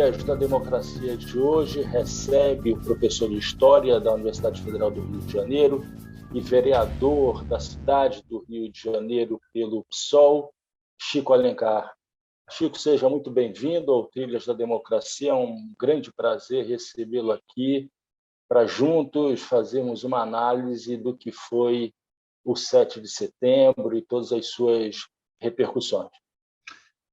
Trilhas da Democracia de hoje recebe o professor de História da Universidade Federal do Rio de Janeiro e vereador da cidade do Rio de Janeiro pelo PSOL, Chico Alencar. Chico, seja muito bem-vindo ao Trilhas da Democracia. É um grande prazer recebê-lo aqui para juntos fazermos uma análise do que foi o 7 de setembro e todas as suas repercussões.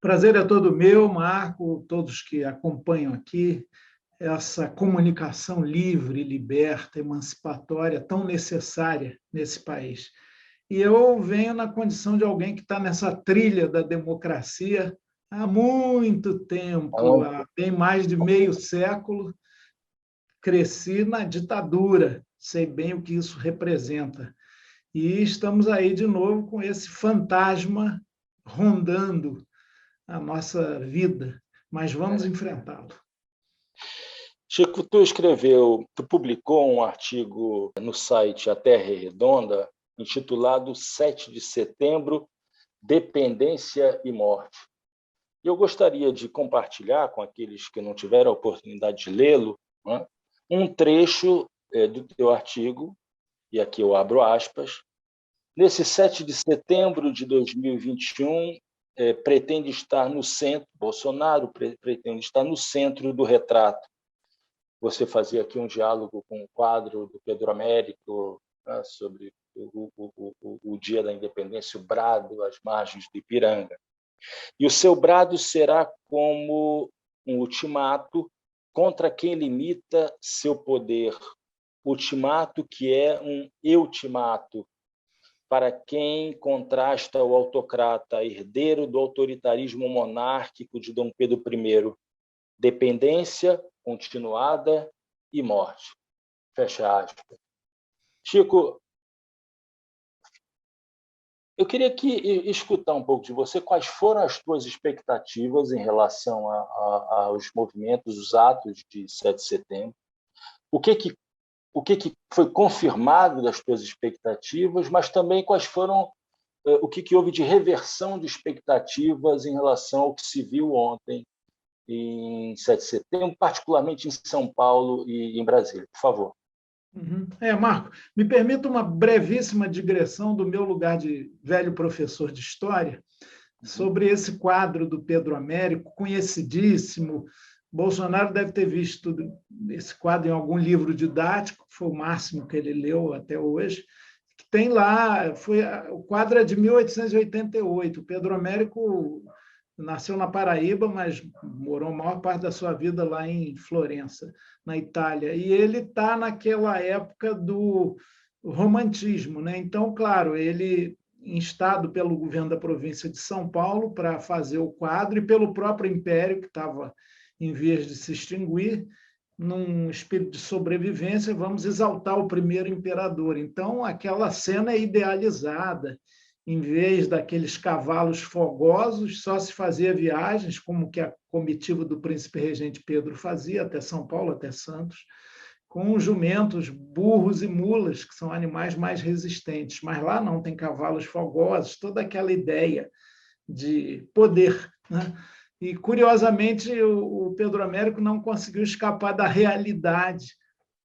Prazer é todo meu, Marco, todos que acompanham aqui essa comunicação livre, liberta, emancipatória, tão necessária nesse país. E eu venho na condição de alguém que está nessa trilha da democracia há muito tempo, há bem mais de meio século. Cresci na ditadura, sei bem o que isso representa. E estamos aí de novo com esse fantasma rondando a nossa vida, mas vamos enfrentá-lo. Chico, tu publicou um artigo no site A Terra é Redonda, intitulado 7 de Setembro, Dependência e Morte. Eu gostaria de compartilhar com aqueles que não tiveram a oportunidade de lê-lo, né, um trecho do teu artigo, e aqui eu abro aspas. Nesse 7 de setembro de 2021, pretende estar no centro, Bolsonaro pretende estar no centro do retrato. Você fazia aqui um diálogo com o quadro do Pedro Américo, né, sobre o Dia da Independência, o brado às margens do Ipiranga. E o seu brado será como um ultimato contra quem limita seu poder. Ultimato que é um ultimato para quem contrasta o autocrata, herdeiro do autoritarismo monárquico de Dom Pedro I. Dependência continuada e morte. Fecha aspas. Chico, eu queria escutar um pouco de você quais foram as tuas expectativas em relação aos movimentos, os atos de 7 de setembro. O que foi confirmado das tuas expectativas, mas também quais foram o que houve de reversão de expectativas em relação ao que se viu ontem em 7 de setembro, particularmente em São Paulo e em Brasília. Por favor. Marco, me permita uma brevíssima digressão do meu lugar de velho professor de História sobre esse quadro do Pedro Américo, conhecidíssimo. Bolsonaro deve ter visto esse quadro em algum livro didático, que foi o máximo que ele leu até hoje, que tem lá, o quadro é de 1888. O Pedro Américo nasceu na Paraíba, mas morou a maior parte da sua vida lá em Florença, na Itália. E ele está naquela época do romantismo, né? Então, claro, ele instado pelo governo da província de São Paulo para fazer o quadro e pelo próprio Império, que estava em vias de se extinguir, num espírito de sobrevivência, vamos exaltar o primeiro imperador. Então, aquela cena é idealizada. Em vez daqueles cavalos fogosos, só se fazia viagens, como que a comitiva do príncipe regente Pedro fazia, até São Paulo, até Santos, com jumentos, burros e mulas, que são animais mais resistentes. Mas lá não, tem cavalos fogosos, toda aquela ideia de poder, né? E, curiosamente, o Pedro Américo não conseguiu escapar da realidade.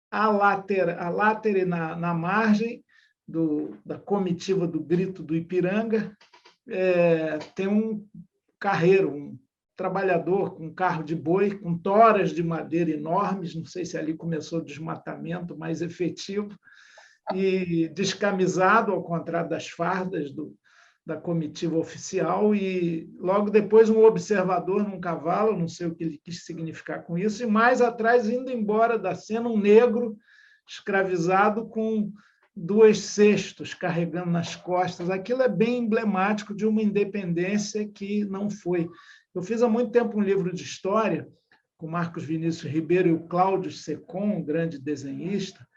A látere na margem da comitiva do Grito do Ipiranga, tem um carreiro, um trabalhador com um carro de boi, com toras de madeira enormes, não sei se ali começou o desmatamento mais efetivo, e descamisado, ao contrário das fardas da comitiva oficial, e logo depois um observador num cavalo, não sei o que ele quis significar com isso, e mais atrás, indo embora da cena, um negro escravizado com 2 cestos carregando nas costas. Aquilo é bem emblemático de uma independência que não foi. Eu fiz há muito tempo um livro de história com Marcos Vinícius Ribeiro e o Cláudio Secom, um grande desenhista,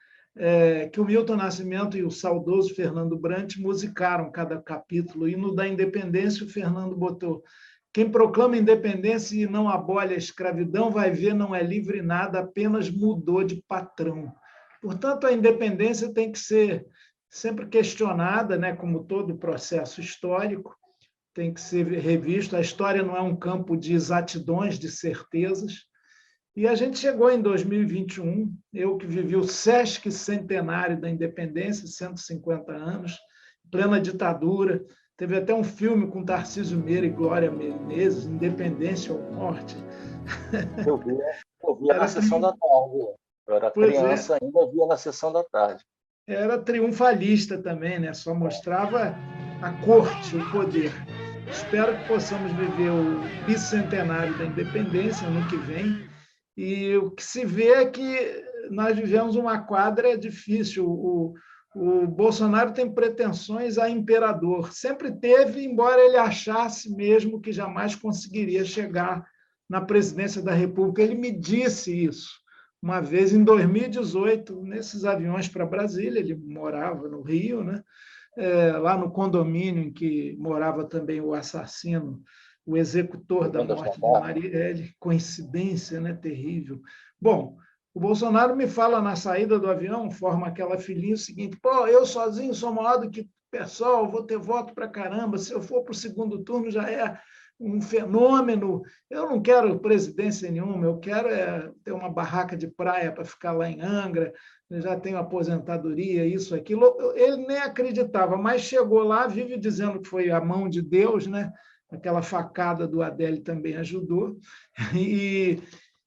que o Milton Nascimento e o saudoso Fernando Brant musicaram cada capítulo, e no da independência o Fernando botou: quem proclama independência e não abole a escravidão vai ver, não é livre nada, apenas mudou de patrão. Portanto, a independência tem que ser sempre questionada, né, como todo processo histórico, tem que ser revisto. A história não é um campo de exatidões, de certezas, E a gente chegou em 2021, eu que vivi o Sesc Centenário da Independência, 150 anos, plena ditadura. Teve até um filme com Tarcísio Meira e Glória Menezes, Independência ou Morte. Eu via, eu via na sessão da tarde. Eu era Pois é, criança ainda, via na sessão da tarde. era triunfalista também, né? Só mostrava a corte, o poder. Espero que possamos viver o bicentenário da independência ano que vem. E o que se vê é que nós vivemos uma quadra difícil. O Bolsonaro tem pretensões a imperador. Sempre teve, embora ele achasse mesmo que jamais conseguiria chegar na presidência da República. Ele me disse isso uma vez em 2018, nesses aviões para Brasília. Ele morava no Rio, né? Lá no condomínio em que morava também o assassino, o executor da morte de Marielle. Coincidência, né? Terrível. Bom, o Bolsonaro me fala na saída do avião, forma aquela filhinha o seguinte: pô, eu sozinho sou maior do que o pessoal, vou ter voto para caramba, se eu for para o segundo turno já é um fenômeno, eu não quero presidência nenhuma, eu quero ter uma barraca de praia para ficar lá em Angra, eu já tenho aposentadoria, isso, aquilo. Ele nem acreditava, mas chegou lá, vive dizendo que foi a mão de Deus, né? Aquela facada do Adélio também ajudou, e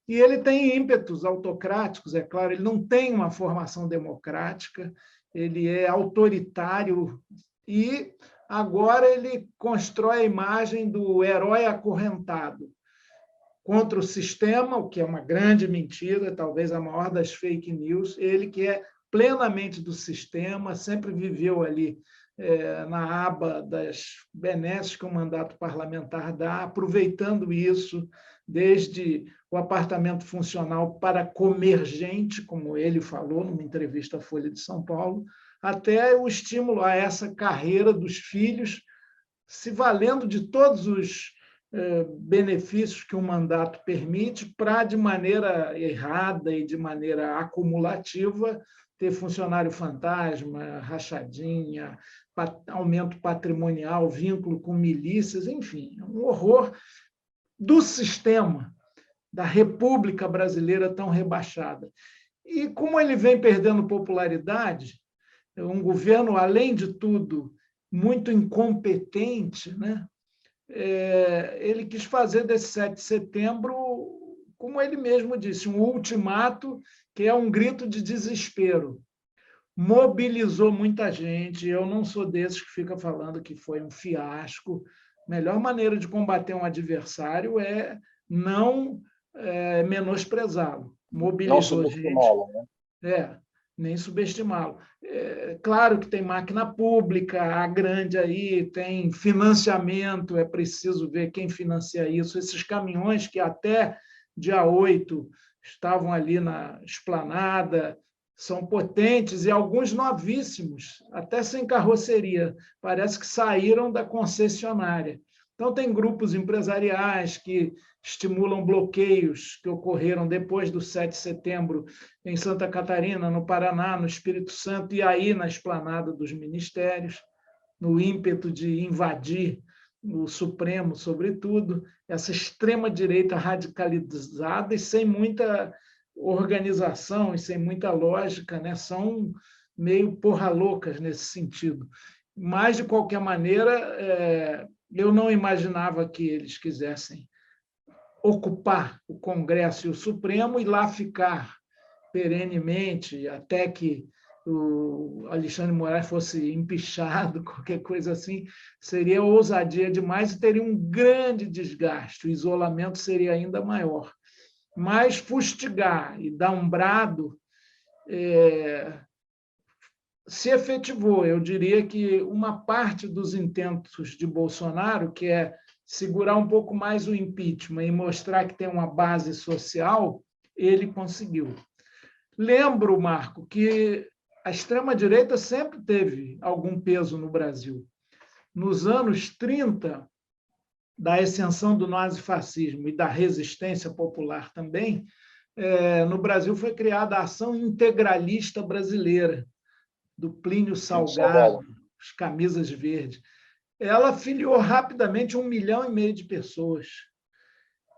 ele tem ímpetos autocráticos, é claro, ele não tem uma formação democrática, ele é autoritário e agora ele constrói a imagem do herói acorrentado contra o sistema, o que é uma grande mentira, talvez a maior das fake news. Ele que é plenamente do sistema, sempre viveu ali na aba das benesses que o mandato parlamentar dá, aproveitando isso, desde o apartamento funcional para comer gente, como ele falou numa entrevista à Folha de São Paulo, até o estímulo a essa carreira dos filhos, se valendo de todos os benefícios que o mandato permite, para, de maneira errada e de maneira acumulativa, ter funcionário fantasma, rachadinha, aumento patrimonial, vínculo com milícias, enfim, um horror do sistema, da República Brasileira tão rebaixada. E como ele vem perdendo popularidade, um governo, além de tudo, muito incompetente, né? Ele quis fazer desse 7 de setembro, como ele mesmo disse, um ultimato, que é um grito de desespero. Mobilizou muita gente. Eu não sou desses que fica falando que foi um fiasco. A melhor maneira de combater um adversário é não menosprezá-lo. Mobilizou gente. Nem subestimá-lo. Claro que tem máquina pública, a grande aí, tem financiamento, é preciso ver quem financia isso. Esses caminhões que até dia 8 estavam ali na esplanada, são potentes e alguns novíssimos, até sem carroceria, parece que saíram da concessionária. Então, tem grupos empresariais que estimulam bloqueios que ocorreram depois do 7 de setembro em Santa Catarina, no Paraná, no Espírito Santo e aí na esplanada dos ministérios, no ímpeto de invadir o Supremo, sobretudo, essa extrema-direita radicalizada e sem muita organização e sem muita lógica, né? São meio porra-loucas nesse sentido. Mas, de qualquer maneira, eu não imaginava que eles quisessem ocupar o Congresso e o Supremo e lá ficar perenemente até que o Alexandre de Moraes fosse empichado, qualquer coisa assim, seria ousadia demais e teria um grande desgaste, o isolamento seria ainda maior. Mas fustigar e dar um brado se efetivou. Eu diria que uma parte dos intentos de Bolsonaro, que é segurar um pouco mais o impeachment e mostrar que tem uma base social, ele conseguiu. Lembro, Marco, que a extrema-direita sempre teve algum peso no Brasil. Nos anos 30, da ascensão do nazifascismo e da resistência popular também, no Brasil foi criada a Ação Integralista Brasileira, do Plínio Salgado, os camisas verdes. Ela filiou rapidamente 1,5 milhão de pessoas.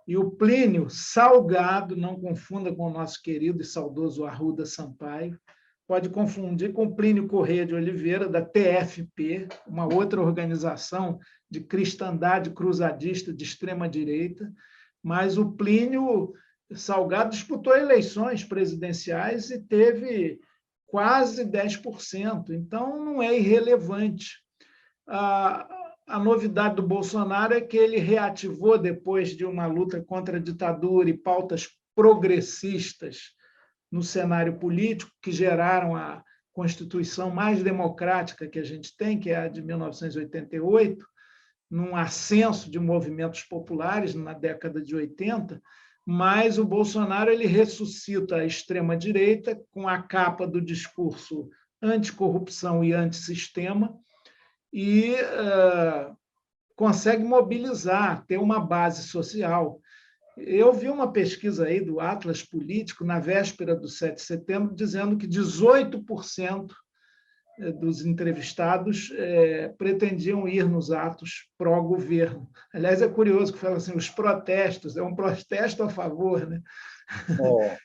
E o Plínio Salgado, não confunda com o nosso querido e saudoso Arruda Sampaio, pode confundir com o Plínio Corrêa de Oliveira, da TFP, uma outra organização de cristandade cruzadista de extrema-direita, mas o Plínio Salgado disputou eleições presidenciais e teve quase 10%, então não é irrelevante. A novidade do Bolsonaro é que ele reativou, depois de uma luta contra a ditadura e pautas progressistas no cenário político, que geraram a Constituição mais democrática que a gente tem, que é a de 1988, num ascenso de movimentos populares na década de 80, mas o Bolsonaro ele ressuscita a extrema-direita com a capa do discurso anticorrupção e antissistema e consegue mobilizar, ter uma base social. Eu vi uma pesquisa aí do Atlas Político, na véspera do 7 de setembro, dizendo que 18% dos entrevistados pretendiam ir nos atos pró-governo. Aliás, é curioso que fala assim, os protestos, é um protesto a favor, né?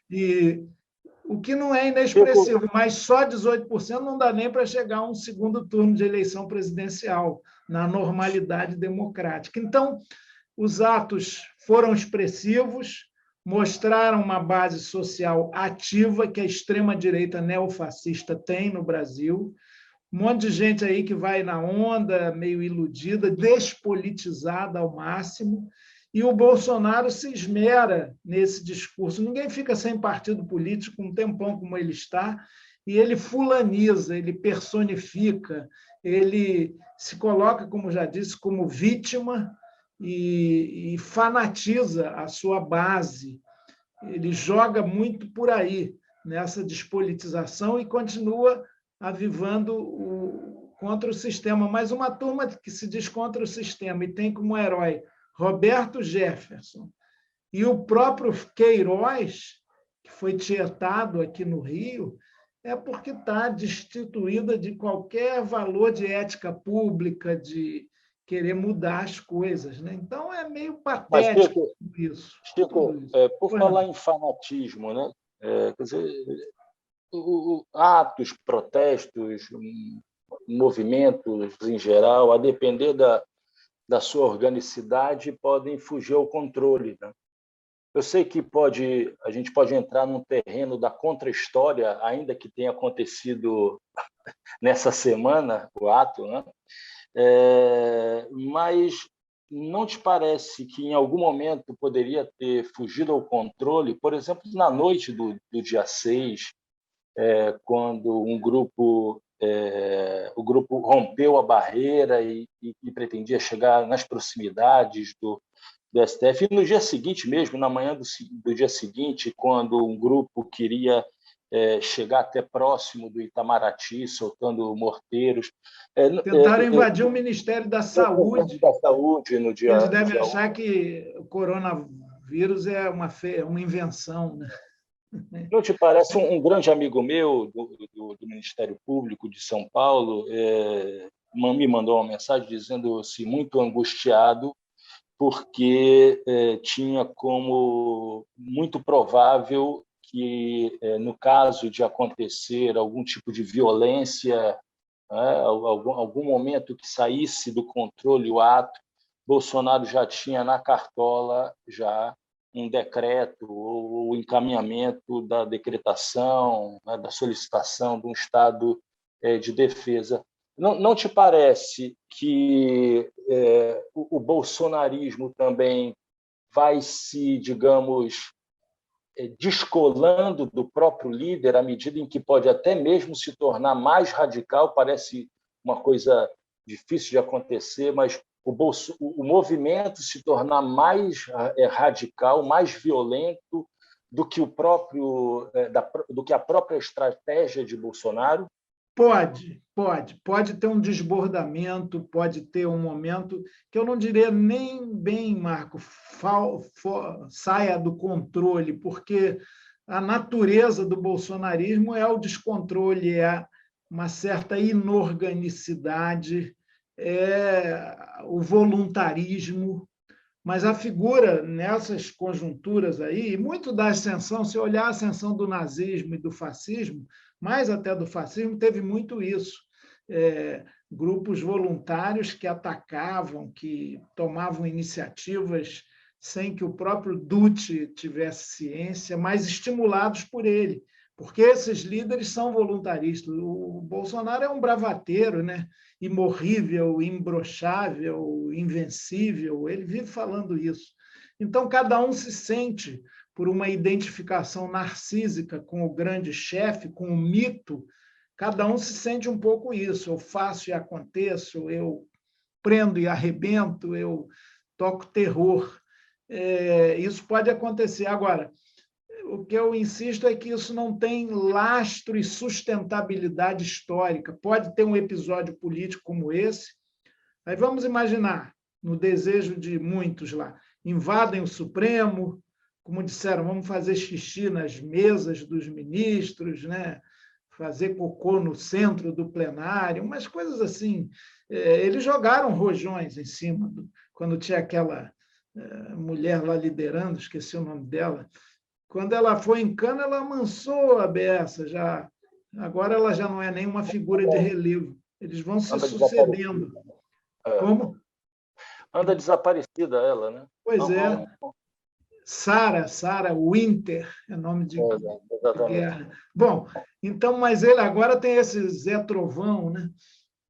E o que não é inexpressivo, mas só 18% não dá nem para chegar a um segundo turno de eleição presidencial, na normalidade democrática. Então, os atos foram expressivos, mostraram uma base social ativa que a extrema-direita neofascista tem no Brasil, um monte de gente aí que vai na onda, meio iludida, despolitizada ao máximo, e o Bolsonaro se esmera nesse discurso. Ninguém fica sem partido político um tempão como ele está, e ele fulaniza, ele personifica, ele se coloca, como já disse, como vítima e fanatiza a sua base. Ele joga muito por aí, nessa despolitização, e continua avivando contra o sistema. Mas uma turma que se diz contra o sistema e tem como herói Roberto Jefferson e o próprio Queiroz, que foi tietado aqui no Rio, é porque está destituída de qualquer valor de ética pública, de querer mudar as coisas, né? Então, é meio patético isso. Chico, por falar em fanatismo, né? Quer dizer, atos, protestos, movimentos em geral, a depender da sua organicidade, podem fugir ao controle, né? Eu sei que a gente pode entrar num terreno da contra-história, ainda que tenha acontecido nessa semana o ato, né? Mas não te parece que em algum momento poderia ter fugido ao controle, por exemplo, na noite do dia 6, quando o grupo rompeu a barreira e pretendia chegar nas proximidades do STF, e no dia seguinte mesmo, na manhã do dia seguinte, quando um grupo queria chegar até próximo do Itamaraty, soltando morteiros. Tentaram invadir o Ministério da Saúde. No dia, eles devem achar que o coronavírus é uma invenção, né? Não te parece? Um grande amigo meu do Ministério Público de São Paulo me mandou uma mensagem dizendo-se muito angustiado, porque tinha como muito provável que, no caso de acontecer algum tipo de violência, algum momento que saísse do controle o ato, Bolsonaro já tinha na cartola já um decreto ou o encaminhamento da decretação, né, da solicitação de um estado de defesa. Não te parece que o bolsonarismo também vai se, digamos, descolando do próprio líder à medida em que pode até mesmo se tornar mais radical? Parece uma coisa difícil de acontecer, mas o movimento se tornar mais radical, mais violento do que do que a própria estratégia de Bolsonaro? Pode ter um desbordamento, pode ter um momento que eu não diria nem bem, Marco, saia do controle, porque a natureza do bolsonarismo é o descontrole, é uma certa inorganicidade, é o voluntarismo, mas a figura nessas conjunturas aí, e muito da ascensão, se olhar a ascensão do nazismo e do fascismo, mais até do fascismo, teve muito isso. Grupos voluntários que atacavam, que tomavam iniciativas sem que o próprio Duce tivesse ciência, mas estimulados por ele, porque esses líderes são voluntaristas. O Bolsonaro é um bravateiro, né? Imorrível, imbrochável, invencível, ele vive falando isso. Então, cada um se sente por uma identificação narcísica com o grande chefe, com o mito, cada um se sente um pouco isso. Eu faço e aconteço, eu prendo e arrebento, eu toco terror. Isso pode acontecer. Agora, o que eu insisto é que isso não tem lastro e sustentabilidade histórica. Pode ter um episódio político como esse. Aí vamos imaginar, no desejo de muitos lá, invadem o Supremo, como disseram, vamos fazer xixi nas mesas dos ministros, né? Fazer cocô no centro do plenário, umas coisas assim. Eles jogaram rojões em cima, quando tinha aquela mulher lá liderando, esqueci o nome dela. Quando ela foi em Cana, ela amansou a beça, já. Agora ela já não é nenhuma figura de relevo. Eles vão se sucedendo. Como? Anda desaparecida ela, né? Pois é. Sarah Winter, é nome de guerra. Bom, então, mas ele agora tem esse Zé Trovão, né?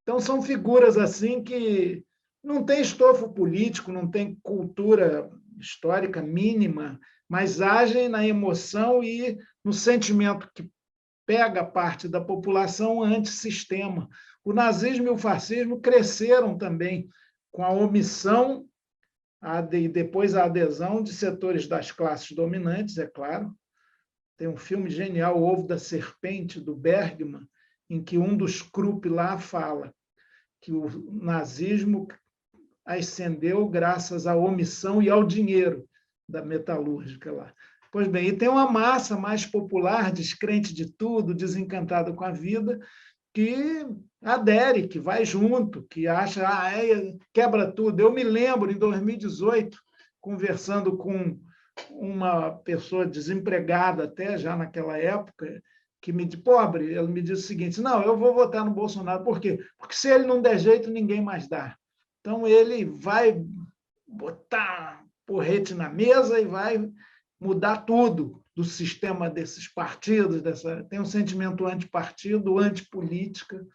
Então, são figuras assim que não tem estofo político, não tem cultura histórica mínima, mas agem na emoção e no sentimento que pega parte da população antissistema. O nazismo e o fascismo cresceram também com a omissão e depois a adesão de setores das classes dominantes, é claro. Tem um filme genial, O Ovo da Serpente, do Bergman, em que um dos Krupp lá fala que o nazismo ascendeu graças à omissão e ao dinheiro da metalúrgica lá. Pois bem, e tem uma massa mais popular, descrente de tudo, desencantada com a vida, que adere, que vai junto, que acha, quebra tudo. Eu me lembro, em 2018, conversando com uma pessoa desempregada até já naquela época, que me disse, pobre, ele me disse o seguinte, não, eu vou votar no Bolsonaro. Por quê? Porque se ele não der jeito, ninguém mais dá. Então, ele vai botar porrete na mesa e vai mudar tudo do sistema desses partidos, tem um sentimento antipartido, antipolítica,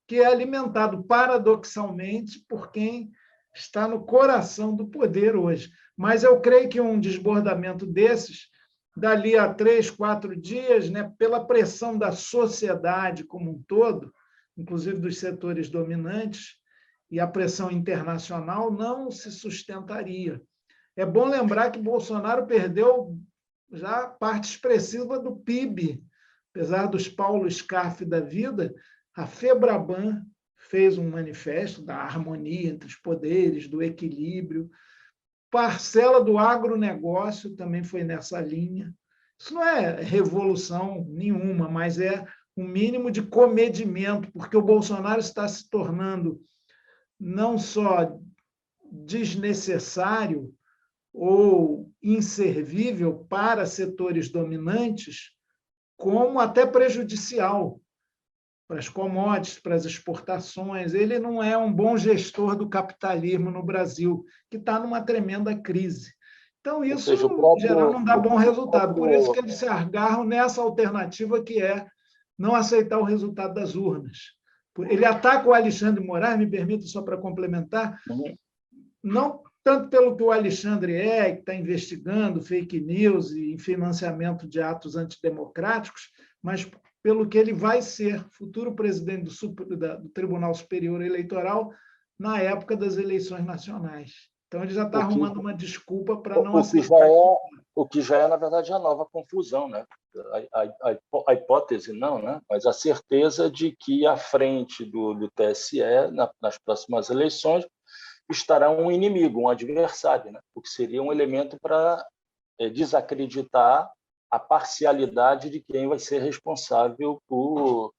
que é alimentado paradoxalmente por quem está no coração do poder hoje. Mas eu creio que um desbordamento desses, dali a 3, 4 dias, né, pela pressão da sociedade como um todo, inclusive dos setores dominantes, e a pressão internacional, não se sustentaria. É bom lembrar que Bolsonaro perdeu já parte expressiva do PIB, apesar dos Paulo Scarfe da vida, a Febraban fez um manifesto da harmonia entre os poderes, do equilíbrio, parcela do agronegócio também foi nessa linha. Isso não é revolução nenhuma, mas é um mínimo de comedimento, porque o Bolsonaro está se tornando não só desnecessário ou inservível para setores dominantes, como até prejudicial para as commodities, para as exportações. Ele não é um bom gestor do capitalismo no Brasil, que está numa tremenda crise. Então, isso, em geral, não dá bom resultado. Por isso que eles se agarram nessa alternativa que é não aceitar o resultado das urnas. Ele ataca o Alexandre Moraes, me permita só para complementar, não tanto pelo que o Alexandre que está investigando fake news e financiamento de atos antidemocráticos, mas pelo que ele vai ser futuro presidente do Tribunal Superior Eleitoral na época das eleições nacionais. Então, ele já está arrumando uma desculpa para não aceitar. O que já é, na verdade, a nova confusão, né? A hipótese não, né? Mas a certeza de que à frente do TSE, nas próximas eleições, estará um inimigo, um adversário, né? O que seria um elemento para desacreditar a parcialidade de quem vai ser responsável por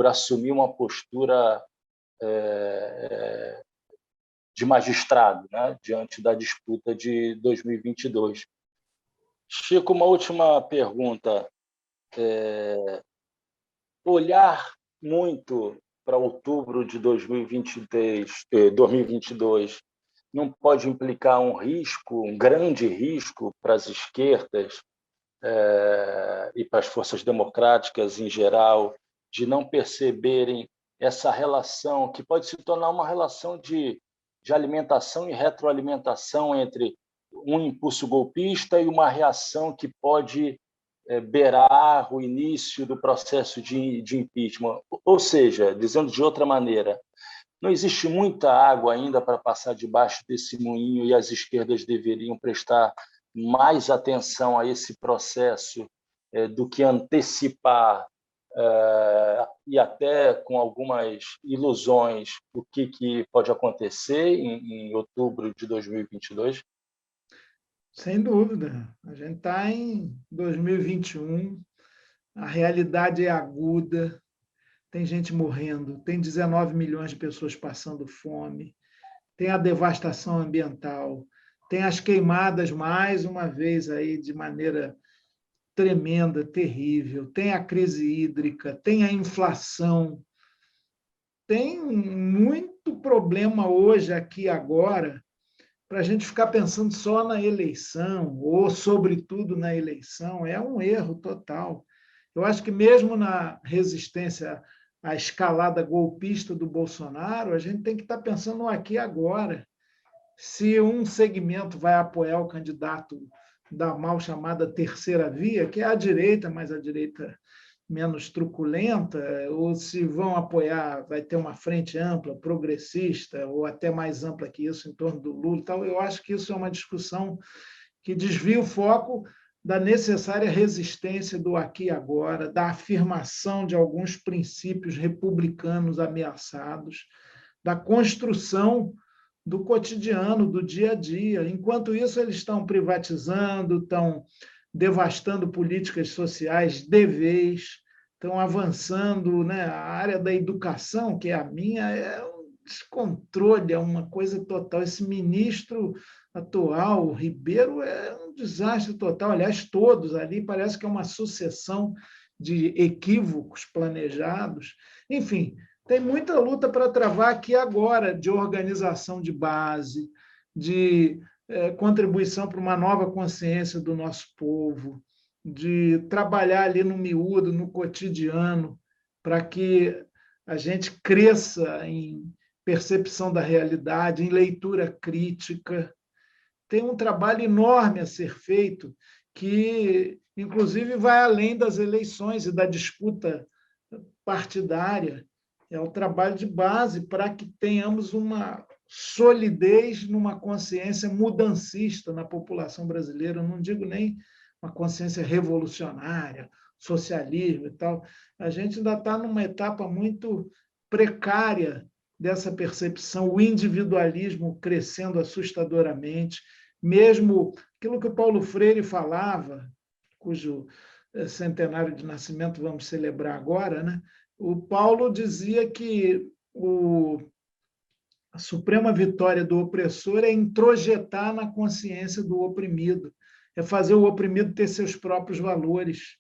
assumir uma postura de magistrado, né, diante da disputa de 2022. Chico, uma última pergunta. Olhar muito para outubro de 2022 não pode implicar um risco, um grande risco para as esquerdas e para as forças democráticas em geral, de não perceberem essa relação, que pode se tornar uma relação de alimentação e retroalimentação entre um impulso golpista e uma reação que pode beirar o início do processo de impeachment. Ou seja, dizendo de outra maneira, não existe muita água ainda para passar debaixo desse moinho e as esquerdas deveriam prestar mais atenção a esse processo do que antecipar e até com algumas ilusões o que pode acontecer em outubro de 2022? Sem dúvida. A gente está em 2021, a realidade é aguda, tem gente morrendo, tem 19 milhões de pessoas passando fome, tem a devastação ambiental, tem as queimadas, mais uma vez, aí de maneira tremenda, terrível, tem a crise hídrica, tem a inflação, tem muito problema hoje, aqui, agora, para a gente ficar pensando só na eleição, ou sobretudo na eleição, é um erro total. Eu acho que mesmo na resistência à escalada golpista do Bolsonaro, a gente tem que estar pensando no aqui e agora. Se um segmento vai apoiar o candidato da mal chamada terceira via, que é a direita, mas a direita menos truculenta, ou se vão apoiar, vai ter uma frente ampla, progressista, ou até mais ampla que isso, em torno do Lula e tal. Eu acho que isso é uma discussão que desvia o foco da necessária resistência do aqui e agora, da afirmação de alguns princípios republicanos ameaçados, da construção do cotidiano, do dia a dia. Enquanto isso, eles estão privatizando, estão devastando políticas sociais de vez, estão avançando, né? A área da educação, que é a minha, é um descontrole, é uma coisa total. Esse ministro atual, o Ribeiro, é um desastre total. Aliás, todos ali, parece que é uma sucessão de equívocos planejados. Enfim, tem muita luta para travar aqui agora, de organização de base, de contribuição para uma nova consciência do nosso povo, de trabalhar ali no miúdo, no cotidiano, para que a gente cresça em percepção da realidade, em leitura crítica. Tem um trabalho enorme a ser feito, que, inclusive, vai além das eleições e da disputa partidária. É o trabalho de base para que tenhamos uma solidez numa consciência mudancista na população brasileira. Eu não digo nem uma consciência revolucionária, socialismo e tal. A gente ainda está numa etapa muito precária dessa percepção, o individualismo crescendo assustadoramente, mesmo aquilo que o Paulo Freire falava, cujo centenário de nascimento vamos celebrar agora, né? O Paulo dizia que a suprema vitória do opressor é introjetar na consciência do oprimido, é fazer o oprimido ter seus próprios valores.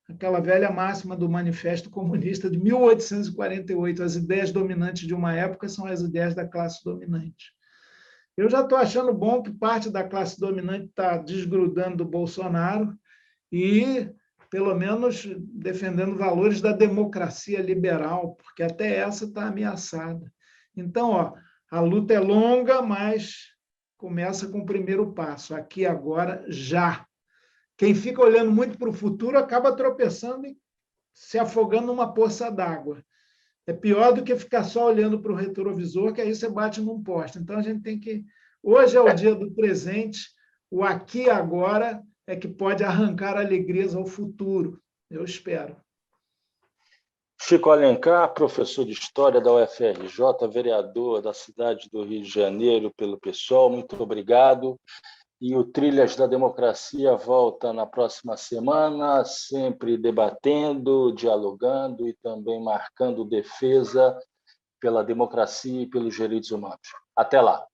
Aquela velha máxima do Manifesto Comunista de 1848, as ideias dominantes de uma época são as ideias da classe dominante. Eu já estou achando bom que parte da classe dominante está desgrudando do Bolsonaro e, pelo menos, defendendo valores da democracia liberal, porque até essa está ameaçada. Então, a luta é longa, mas começa com o primeiro passo, aqui, agora, já. Quem fica olhando muito para o futuro acaba tropeçando e se afogando numa poça d'água. É pior do que ficar só olhando para o retrovisor, que aí você bate num poste. Então, a gente tem que... Hoje é o dia do presente, o aqui e agora é que pode arrancar alegrias ao futuro. Eu espero. Chico Alencar, professor de História da UFRJ, vereador da cidade do Rio de Janeiro pelo PSOL, muito obrigado. E o Trilhas da Democracia volta na próxima semana, sempre debatendo, dialogando e também marcando defesa pela democracia e pelos direitos humanos. Até lá!